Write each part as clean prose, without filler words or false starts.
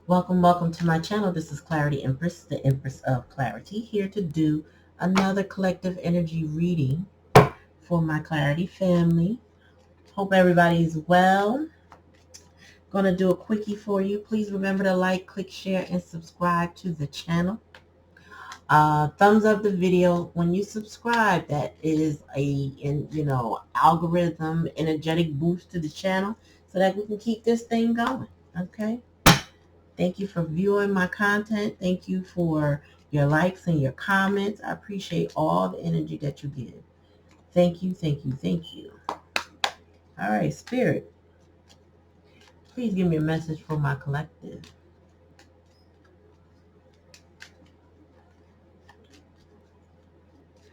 Welcome to my channel. This is Clarityempress, the Empress of Clarity, here to do another collective energy reading for my Clarity family. Hope everybody's well. Going to do a quickie for you. Please remember to like, click, share, and subscribe to the channel. Thumbs up the video when you subscribe. That is algorithm energetic boost to the channel so that we can keep this thing going. Okay. Thank you for viewing my content. Thank you for your likes and your comments. I appreciate all the energy that you give. Thank you, thank you, thank you. All right, Spirit, please give me a message for my collective.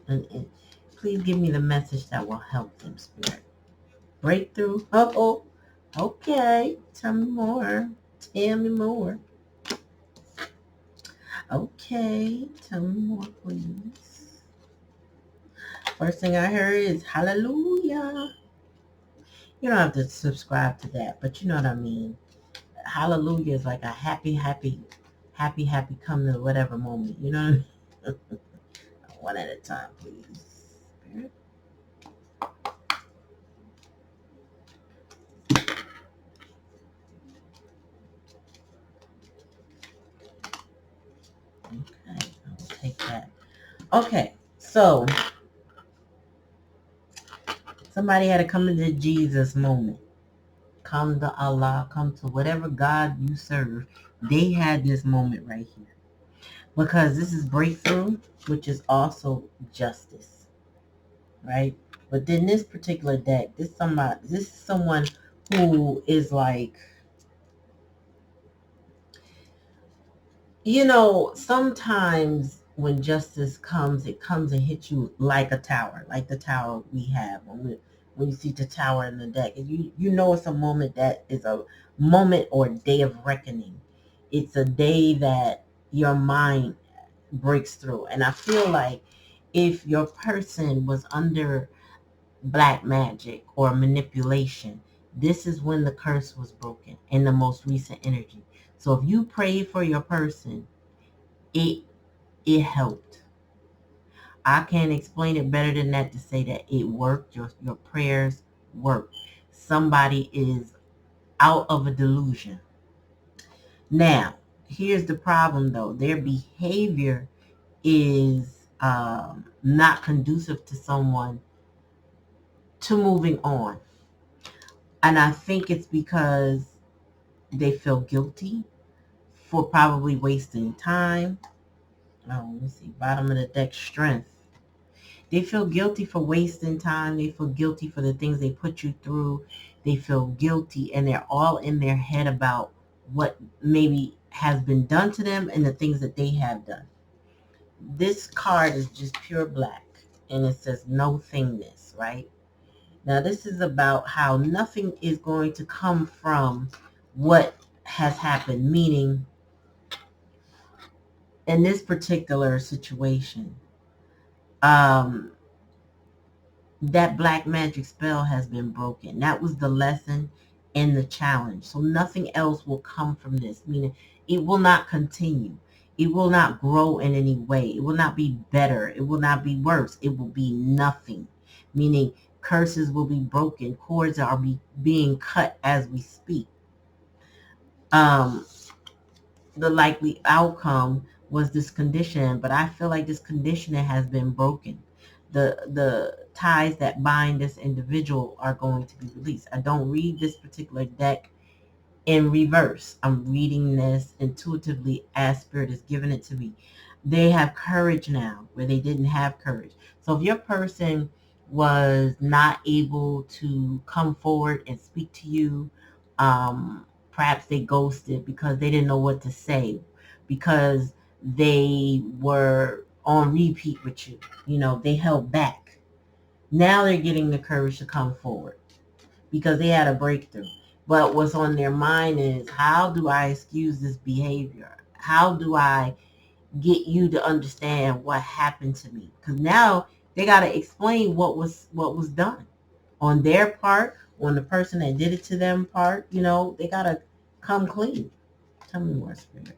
And please give me the message that will help them, Spirit. Breakthrough. Oh, okay. Tell me more. Tell me more. Okay, tell me more, please. First thing I heard is hallelujah. You don't have to subscribe to that, but you know what I mean. Hallelujah is like a happy come to whatever moment. You know what I mean? One at a time, please. Spirit. Okay, I'll take that. Okay, so somebody had to come into Jesus moment. Come to Allah, come to whatever God you serve. They had this moment right here. Because this is breakthrough, which is also justice. Right? But then this particular deck, this is someone who is like, sometimes when justice comes, it comes and hits you like a tower, like the tower we have. When you see the tower in the deck, you know it's a moment that is a moment or day of reckoning. It's a day that your mind breaks through. And I feel like if your person was under black magic or manipulation, this is when the curse was broken in the most recent energy. So if you pray for your person, it helped. I can't explain it better than that to say that it worked. Your prayers worked. Somebody is out of a delusion. Now, here's the problem though. Their behavior is not conducive to someone to moving on. And I think it's because they feel guilty for probably wasting time. Oh, let me see. Bottom of the deck, strength. They feel guilty for wasting time. They feel guilty for the things they put you through. They feel guilty, and they're all in their head about what maybe has been done to them and the things that they have done. This card is just pure black, and it says no thingness, right? Now, this is about how nothing is going to come from what has happened, meaning in this particular situation, that black magic spell has been broken. That was the lesson and the challenge. So nothing else will come from this, meaning it will not continue. It will not grow in any way. It will not be better. It will not be worse. It will be nothing, meaning curses will be broken. Cords are being cut as we speak. The likely outcome was this condition, but I feel like this conditioning has been broken. The ties that bind this individual are going to be released. I don't read this particular deck in reverse. I'm reading this intuitively as Spirit is giving it to me. They have courage now where they didn't have courage. So if your person was not able to come forward and speak to you, perhaps they ghosted because they didn't know what to say, because they were on repeat with you. They held back. Now they're getting the courage to come forward because they had a breakthrough. But what's on their mind is, how do I excuse this behavior? How do I get you to understand what happened to me? Because now they got to explain what was done on their part, on the person that did it to them part. They got to come clean. Tell me more, Spirit.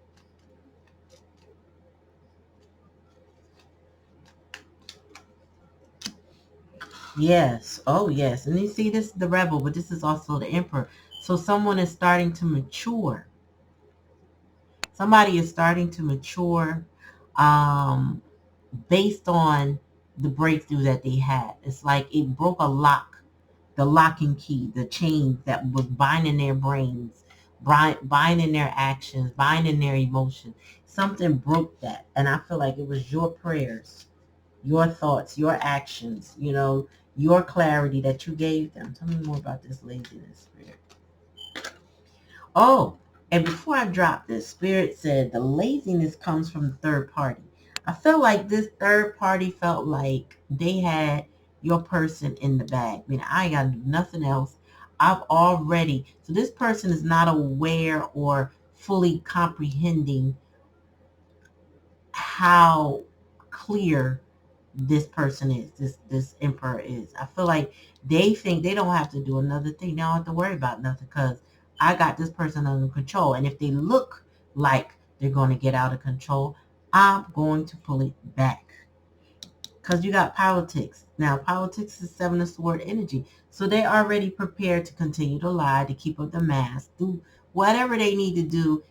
Yes. Oh, yes. And you see, this is the rebel, but this is also the emperor. So someone is starting to mature. Somebody is starting to mature um, based on the breakthrough that they had. It's like it broke a lock, the locking key, the chains that was binding their brains, binding their actions, binding their emotions. Something broke that. And I feel like it was your prayers, your thoughts, your actions, your clarity that you gave them. Tell me more about this laziness, Spirit. Oh, and before I drop this, Spirit said the laziness comes from the third party. I feel like this third party felt like they had your person in the bag. I mean, I ain't got to do nothing else. So this person is not aware or fully comprehending how clear this person is, this emperor is. I feel like they think they don't have to do another thing. They don't have to worry about nothing because I got this person under control. And if they look like they're going to get out of control, I'm going to pull it back. Because you got politics. Now, politics is Seven of Sword energy. So they're already prepared to continue to lie, to keep up the mask, do whatever they need to do,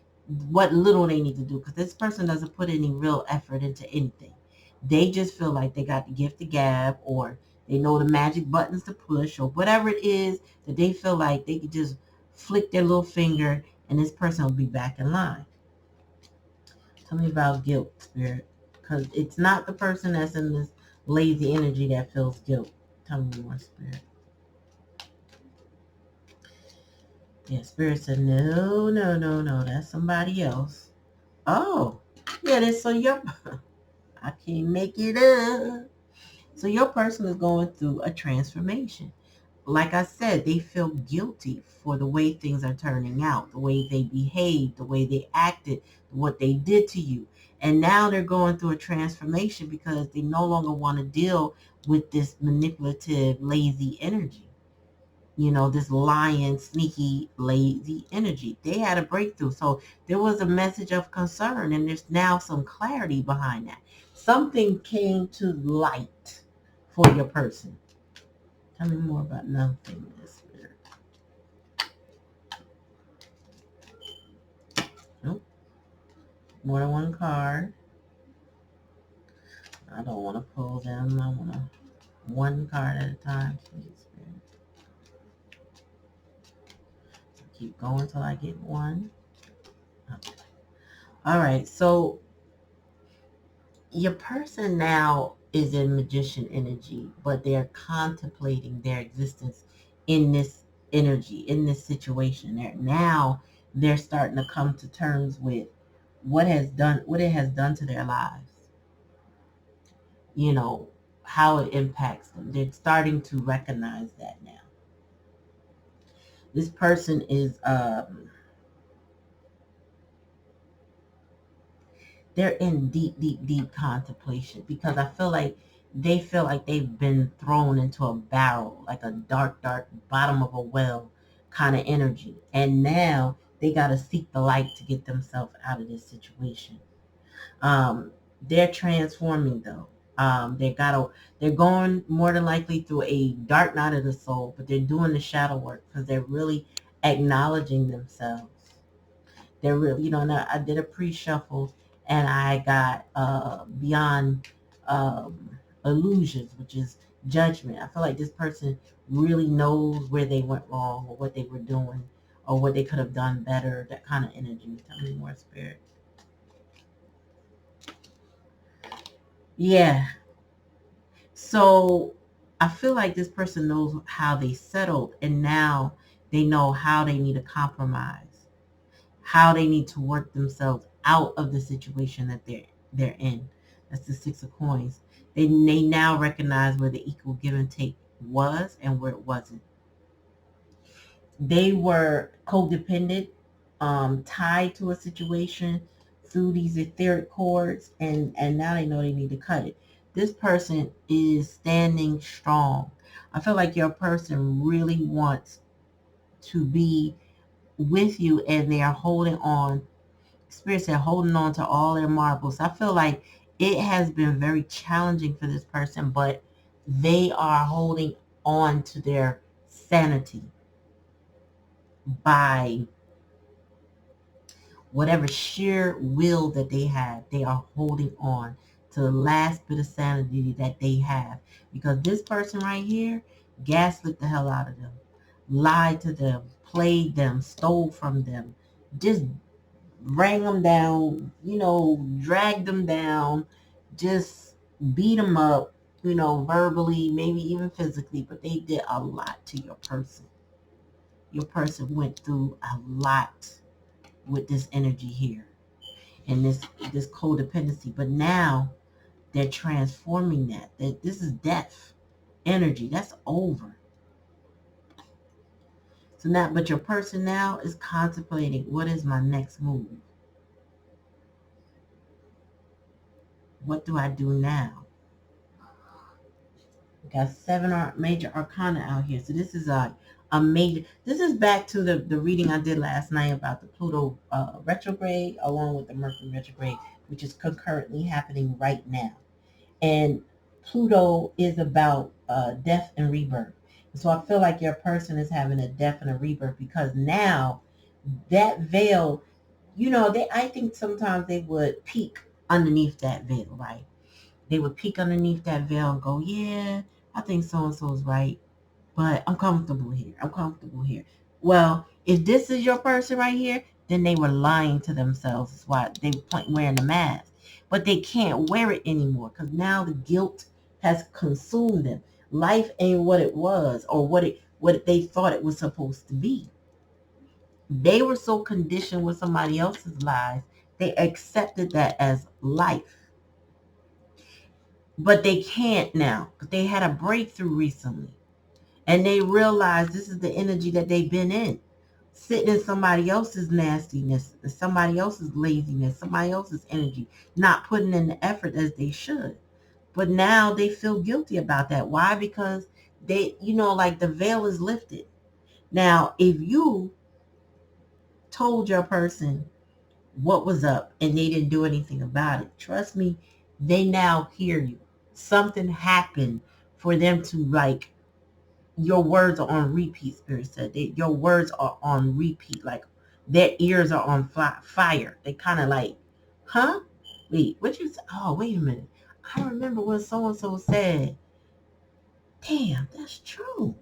what little they need to do. Because this person doesn't put any real effort into anything. They just feel like they got the gift to gab, or they know the magic buttons to push, or whatever it is that they feel like they could just flick their little finger and this person will be back in line. Tell me about guilt, Spirit. Because it's not the person that's in this lazy energy that feels guilt. Tell me more, Spirit. Yeah, Spirit said, no, no, no, no. That's somebody else. Oh, yeah, I can't make it up. So your person is going through a transformation. Like I said, they feel guilty for the way things are turning out, the way they behaved, the way they acted, what they did to you. And now they're going through a transformation because they no longer want to deal with this manipulative, lazy energy. This lying, sneaky, lazy energy. They had a breakthrough. So there was a message of concern, and there's now some clarity behind that. Something came to light for your person. Tell me more about nothingness. Nope. More than one card. I don't want to pull them. I want to one card at a time, please. Keep going till I get one. Okay. All right. So your person now is in magician energy, but they're contemplating their existence in this energy, in this situation. They're starting to come to terms with what it has done to their lives. How it impacts them. They're starting to recognize that now. This person is they're in deep, deep, deep contemplation because I feel like they feel like they've been thrown into a barrel, like a dark, dark bottom of a well kind of energy. And now they got to seek the light to get themselves out of this situation. They're transforming though. They're going more than likely through a dark night of the soul, but they're doing the shadow work because they're really acknowledging themselves. They're really, and I did a pre-shuffle and I got beyond illusions, which is judgment. I feel like this person really knows where they went wrong or what they were doing or what they could have done better, that kind of energy. Tell me more, Spirit. Yeah. So I feel like this person knows how they settled and now they know how they need to compromise, how they need to work themselves out of the situation that they're in. That's the Six of Coins. They now recognize where the equal give and take was and where it wasn't. They were codependent, tied to a situation through these etheric cords, and now they know they need to cut it. This person is standing strong. I feel like your person really wants to be with you and they are holding on Spirit said holding on to all their marbles. I feel like it has been very challenging for this person, but they are holding on to their sanity by whatever sheer will that they have. They are holding on to the last bit of sanity that they have. Because this person right here gaslit the hell out of them, lied to them, played them, stole from them, just rang them down, dragged them down, just beat them up, verbally, maybe even physically, but they did a lot to your person. Your person went through a lot with this energy here and this codependency, but now they're transforming that. This is death energy. That's over. So now, but your person now is contemplating, what is my next move? What do I do now? We got 7 major arcana out here. So this is a major, this is back to the reading I did last night about the Pluto retrograde along with the Mercury retrograde, which is concurrently happening right now. And Pluto is about death and rebirth. So I feel like your person is having a death and a rebirth because now that veil, I think sometimes they would peek underneath that veil, right? They would peek underneath that veil and go, yeah, I think so-and-so is right, but I'm comfortable here. I'm comfortable here. Well, if this is your person right here, then they were lying to themselves. That's why they were wearing the mask. But they can't wear it anymore because now the guilt has consumed them. Life ain't what it was or what they thought it was supposed to be. They were so conditioned with somebody else's lies, they accepted that as life. But they can't now because they had a breakthrough recently. And they realized this is the energy that they've been in. Sitting in somebody else's nastiness, somebody else's laziness, somebody else's energy, not putting in the effort as they should. But now they feel guilty about that. Why? Because they, like the veil is lifted. Now, if you told your person what was up and they didn't do anything about it, trust me, they now hear you. Something happened for them to like, your words are on repeat, Spirit said. Your words are on repeat. Like their ears are on fire. They kind of like, huh? Wait, what you say? Oh, wait a minute. I remember what so-and-so said. Damn, that's true.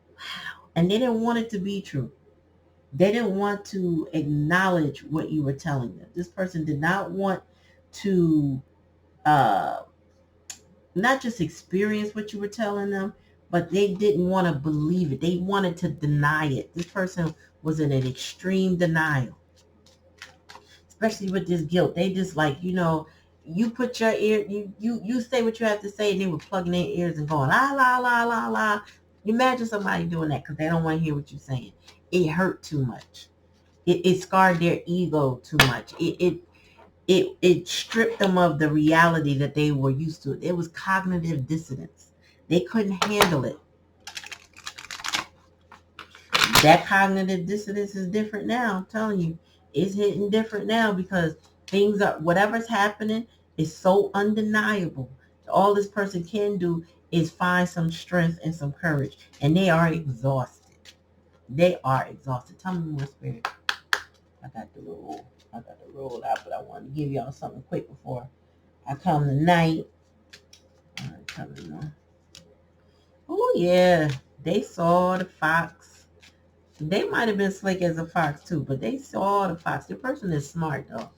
Wow. And they didn't want it to be true. They didn't want to acknowledge what you were telling them. This person did not want to uh, not just experience what you were telling them, but they didn't want to believe it. They wanted to deny it. This person was in an extreme denial, especially with this guilt. They just like, you put your ear, you say what you have to say, and they were plugging their ears and going, la, la, la, la, la. Imagine somebody doing that because they don't want to hear what you're saying. It hurt too much. It scarred their ego too much. It stripped them of the reality that they were used to. It was cognitive dissonance. They couldn't handle it. That cognitive dissonance is different now. I'm telling you, it's hitting different now because things are, whatever's happening is so undeniable. All this person can do is find some strength and some courage, and they are exhausted. They are exhausted. Tell me more, Spirit. I got the roll out, but I want to give y'all something quick before I come tonight. All right, coming on. Oh yeah, they saw the fox. They might have been slick as a fox too, but they saw the fox. Your person is smart though.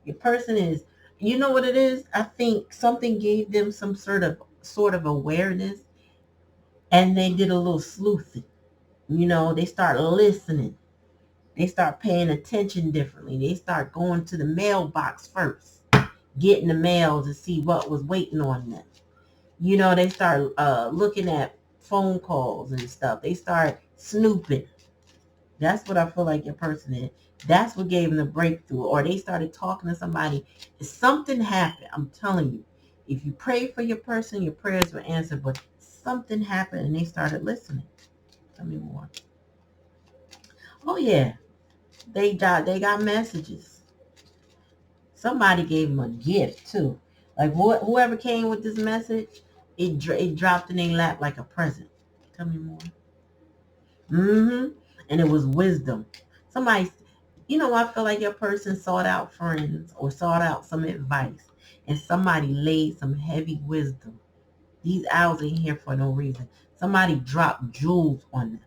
Your person is, you know what it is? I think something gave them some sort of awareness, and they did a little sleuthing. They start listening. They start paying attention differently. They start going to the mailbox first, getting the mail to see what was waiting on them. They start looking at phone calls and stuff. They start snooping. That's what I feel like your person is. That's what gave them the breakthrough. Or they started talking to somebody. Something happened. I'm telling you. If you pray for your person, your prayers were answered. But something happened and they started listening. Tell me more. Oh, yeah. They got messages. Somebody gave them a gift too. Like whoever came with this message, it dropped in their lap like a present. Tell me more. And it was wisdom. Somebody, I feel like your person sought out friends or sought out some advice, and somebody laid some heavy wisdom. These owls ain't here for no reason. Somebody dropped jewels on them.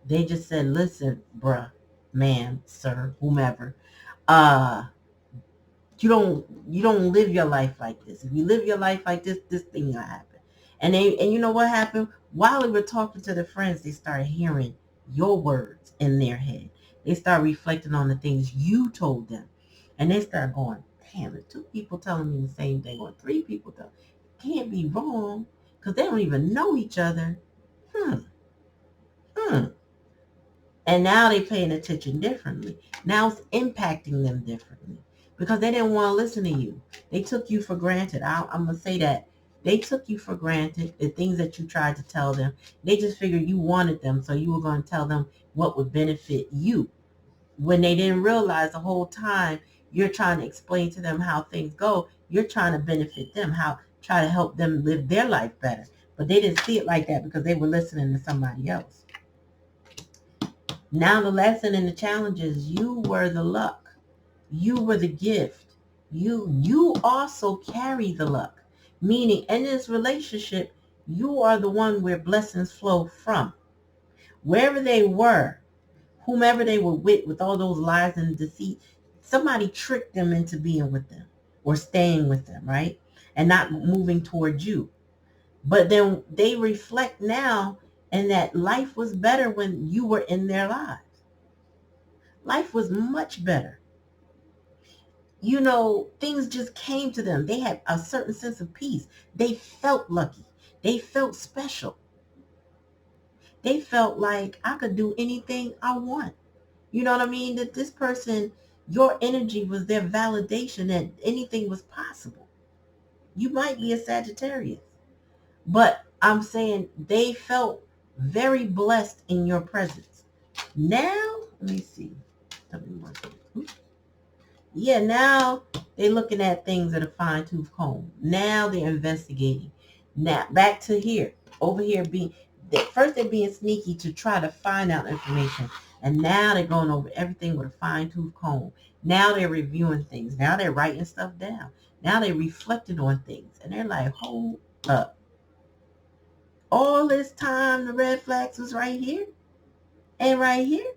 They just said, listen, bruh, ma'am, sir, whomever, you don't live your life like this. If you live your life like this thing will happen. And you know what happened? While they were talking to their friends, they started hearing your words in their head. They start reflecting on the things you told them. And they start going, damn, the two people telling me the same thing, or three people telling me, can't be wrong, because they don't even know each other. Hmm. Hmm. And now they're paying attention differently. Now it's impacting them differently because they didn't want to listen to you. They took you for granted. I'm going to say that. They took you for granted, the things that you tried to tell them. They just figured you wanted them, so you were going to tell them what would benefit you. When they didn't realize the whole time you're trying to explain to them how things go, you're trying to benefit them, try to help them live their life better. But they didn't see it like that because they were listening to somebody else. Now the lesson and the challenge is you were the luck. You were the gift. You also carry the luck. Meaning in this relationship, you are the one where blessings flow from. Wherever they were, whomever they were with all those lies and deceit, somebody tricked them into being with them or staying with them, right? And not moving towards you. But then they reflect now and that life was better when you were in their lives. Life was much better. Things just came to them. They had a certain sense of peace. They felt lucky. They felt special. They felt like I could do anything I want. You know what I mean? That this person, your energy was their validation that anything was possible. You might be a Sagittarius, but I'm saying they felt very blessed in your presence. Now, let me see. Yeah, now they're looking at things at a fine-tooth comb. Now they're investigating. Now back to here, over here first they're being sneaky to try to find out information, and now they're going over everything with a fine-tooth comb. Now they're reviewing things. Now they're writing stuff down. Now they're reflecting on things, and they're like, hold up. All this time the red flags was right here and right here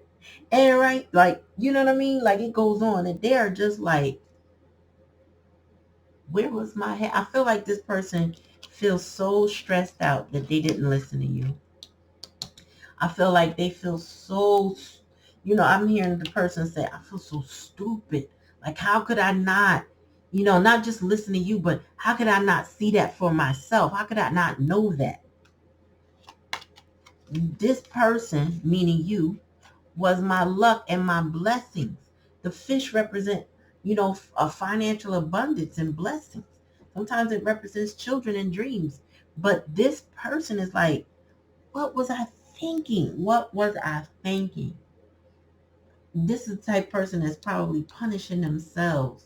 and right, like, you know what I mean? Like it goes on, and they're just like, where was my head? I feel like this person feels so stressed out that they didn't listen to you. I feel like they feel so, I'm hearing the person say, I feel so stupid. Like, how could I not, not just listen to you, but how could I not see that for myself? How could I not know that? This person, meaning you, was my luck and my blessings. The fish represent, a financial abundance and blessings. Sometimes it represents children and dreams. But this person is like, what was I thinking? What was I thinking? This is the type of person that's probably punishing themselves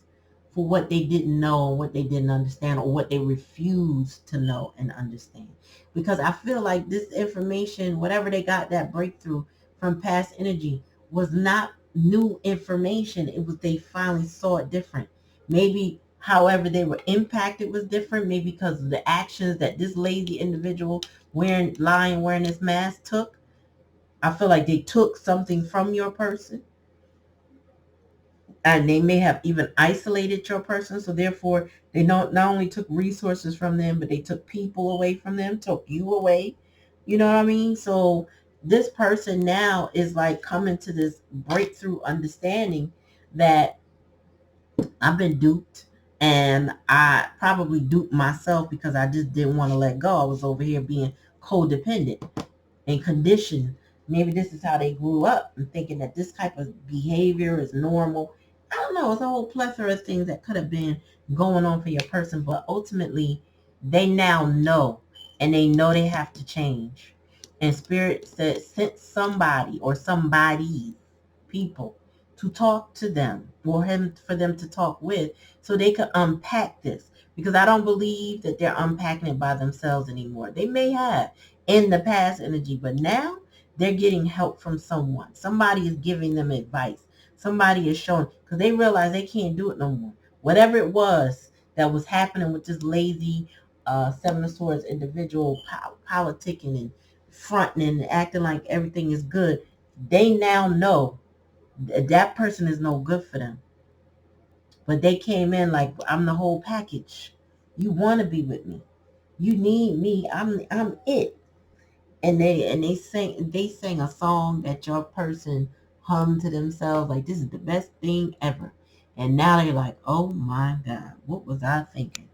for what they didn't know, or what they didn't understand, or what they refused to know and understand. Because I feel like this information, whatever they got, that breakthrough from past energy, was not new information. It was, they finally saw it different. Maybe however they were impacted was different. Maybe because of the actions that this lazy individual wearing this mask took. I feel like they took something from your person, and they may have even isolated your person. So therefore, they not only took resources from them, but they took people away from them, took you away. You know what I mean? So this person now is like coming to this breakthrough understanding that I've been duped, and I probably duped myself because I just didn't want to let go. I was over here being codependent and conditioned. Maybe this is how they grew up, and thinking that this type of behavior is normal. I don't know. It's a whole plethora of things that could have been going on for your person, but ultimately they now know, and they know they have to change. And Spirit said, sent somebody or somebody's people to talk to them, for them to talk with, so they could unpack this. Because I don't believe that they're unpacking it by themselves anymore. They may have in the past energy, but now they're getting help from someone. Somebody is giving them advice. Somebody is showing, because they realize they can't do it no more. Whatever it was that was happening with this lazy Seven of Swords individual politicking and fronting and acting like everything is good, they now know that person is no good for them. But they came in like, I'm the whole package. You want to be with me. You need me. I'm it. And they sang a song that your person hummed to themselves like, this is the best thing ever. And now they're like, oh my God, what was I thinking?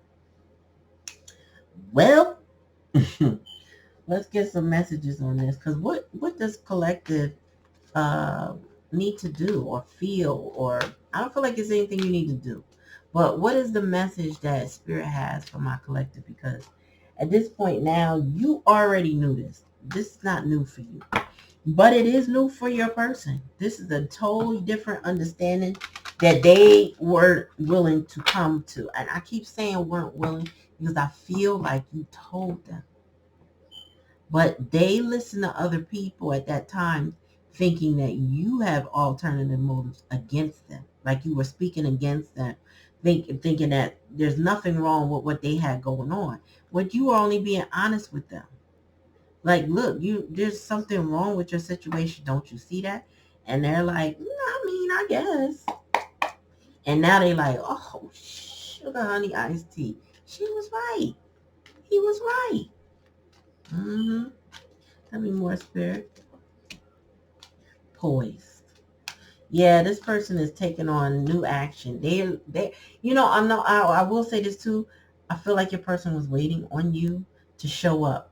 Well, let's get some messages on this, because what does collective uh, need to do or feel, or I don't feel like it's anything you need to do. But what is the message that Spirit has for my collective? Because at this point now, you already knew this. This is not new for you. But it is new for your person. This is a totally different understanding that they were willing to come to. And I keep saying weren't willing because I feel like you told them. But they listen to other people at that time thinking that you have alternative motives against them. Like you were speaking against them, thinking that there's nothing wrong with what they had going on. But you were only being honest with them. Like, look, there's something wrong with your situation. Don't you see that? And they're like, I mean, I guess. And now they like, oh, sugar honey iced tea. She was right. He was right. Mm-hmm. Tell me more, Spirit. Poised. Yeah, this person is taking on new action. They, I will say this too. I feel like your person was waiting on you to show up,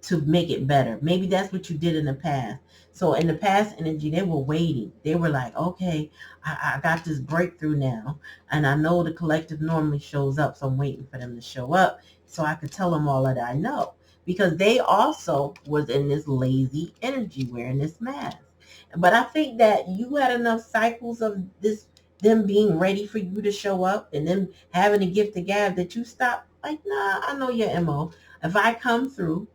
to make it better. Maybe that's what you did in the past. So in the past energy, they were waiting. They were like, okay, I got this breakthrough now. And I know the collective normally shows up. So I'm waiting for them to show up so I could tell them all that I know. Because they also was in this lazy energy wearing this mask. But I think that you had enough cycles of them being ready for you to show up and them having a gift of gab that you stopped. Like, nah, I know your MO. If I come through,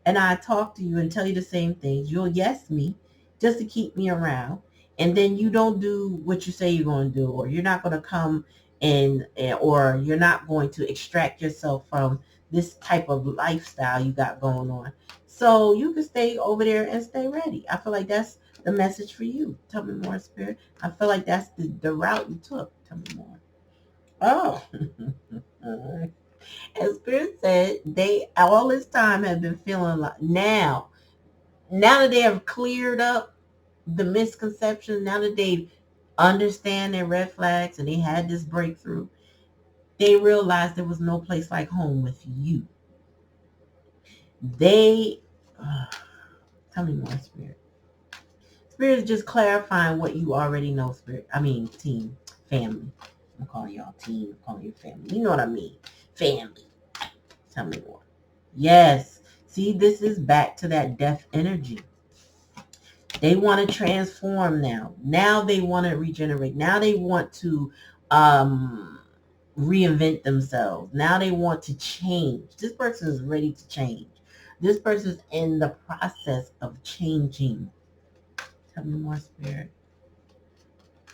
and I talk to you and tell you the same things, you'll yes me just to keep me around. And then you don't do what you say you're going to do, or you're not going to come or you're not going to extract yourself from this type of lifestyle you got going on. So you can stay over there and stay ready. I feel like that's the message for you. Tell me more, Spirit. I feel like that's the route you took. Tell me more. Oh. As Spirit said, they all this time have been feeling like now that they have cleared up the misconceptions, now that they understand their red flags and they had this breakthrough, they realized there was no place like home with you. They, tell me more, Spirit. Spirit is just clarifying what you already know, Spirit. I mean, team, family. I'm calling y'all team, I'm calling you family. You know what I mean? Family. Tell me more. Yes. See, this is back to that death energy. They want to transform now. Now they want to regenerate. Now they want to reinvent themselves. Now they want to change. This person is ready to change. This person is in the process of changing. Tell me more, Spirit.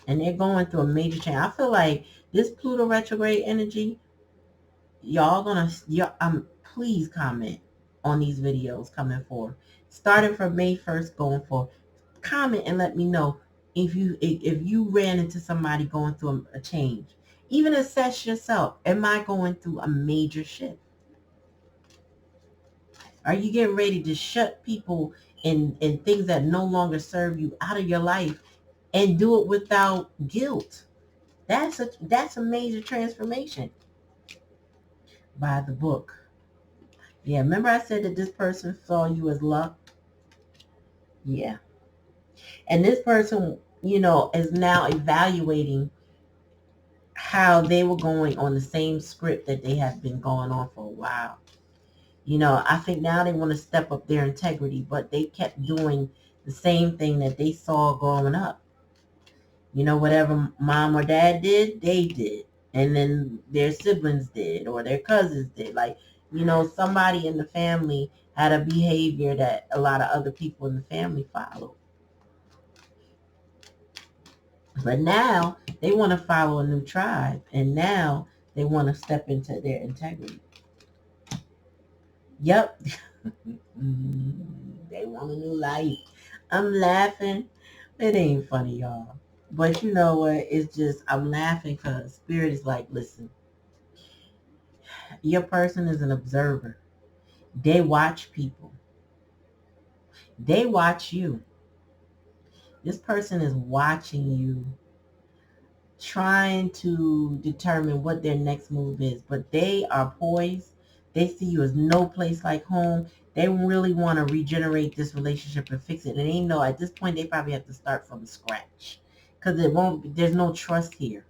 And they're going through a major change. I feel like this Pluto retrograde energy, please comment on these videos coming forward. Starting from May 1st going forward. Comment and let me know if you ran into somebody going through a change. Even assess yourself. Am I going through a major shift? Are you getting ready to shut people and things that no longer serve you out of your life and do it without guilt? That's a major transformation. By the book. Yeah, remember I said that this person saw you as luck? Yeah. And this person, is now evaluating how they were going on the same script that they have been going on for a while. I think now they want to step up their integrity, but they kept doing the same thing that they saw growing up. Whatever mom or dad did, they did. And then their siblings did, or their cousins did. Like, somebody in the family had a behavior that a lot of other people in the family followed. But now they want to follow a new tribe. And now they want to step into their integrity. Yep. They want a new life. I'm laughing. It ain't funny, y'all. But you know what? It's just, I'm laughing because Spirit is like, listen, your person is an observer. They watch people. They watch you. This person is watching you, trying to determine what their next move is. But they are poised. They see you as no place like home. They really want to regenerate this relationship and fix it. And they know at this point they probably have to start from scratch because there's no trust here.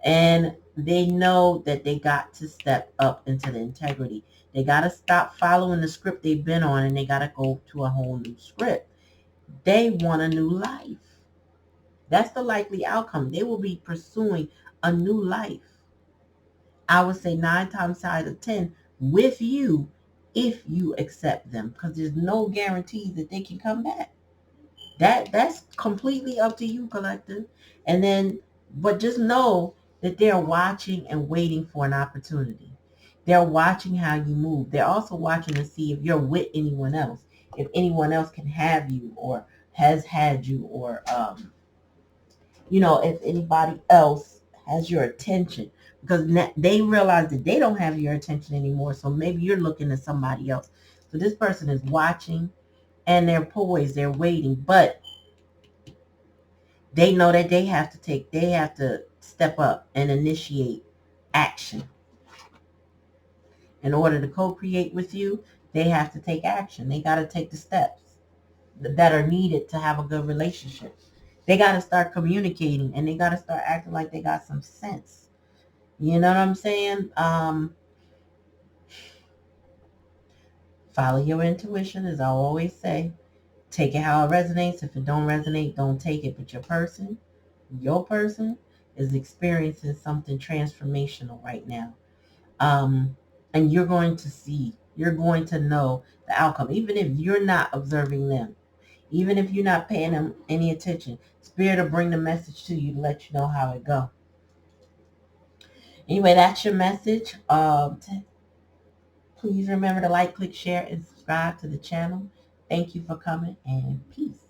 And they know that they got to step up into the integrity. They got to stop following the script they've been on, and they got to go to a whole new script. They want a new life. That's the likely outcome. They will be pursuing a new life. I would say 9 times out of 10 with you if you accept them, because there's no guarantees that they can come back. That's completely up to you, collective. And then, but just know that they're watching and waiting for an opportunity. They're watching how you move. They're also watching to see if you're with anyone else, if anyone else can have you or has had you, or if anybody else has your attention, because they realize that they don't have your attention anymore. So maybe you're looking at somebody else. So this person is watching and they're poised, they're waiting, but they know that they have to step up and initiate action. In order to co-create with you, they have to take action. They got to take the steps that are needed to have a good relationship. They got to start communicating, and they got to start acting like they got some sense. You know what I'm saying? Follow your intuition, as I always say. Take it how it resonates. If it don't resonate, don't take it. But your person is experiencing something transformational right now. And you're going to know the outcome, even if you're not observing them, even if you're not paying them any attention. Spirit will bring the message to you to let you know how it go. Anyway, that's your message. Please remember to like, click, share, and subscribe to the channel. Thank you for coming, and peace.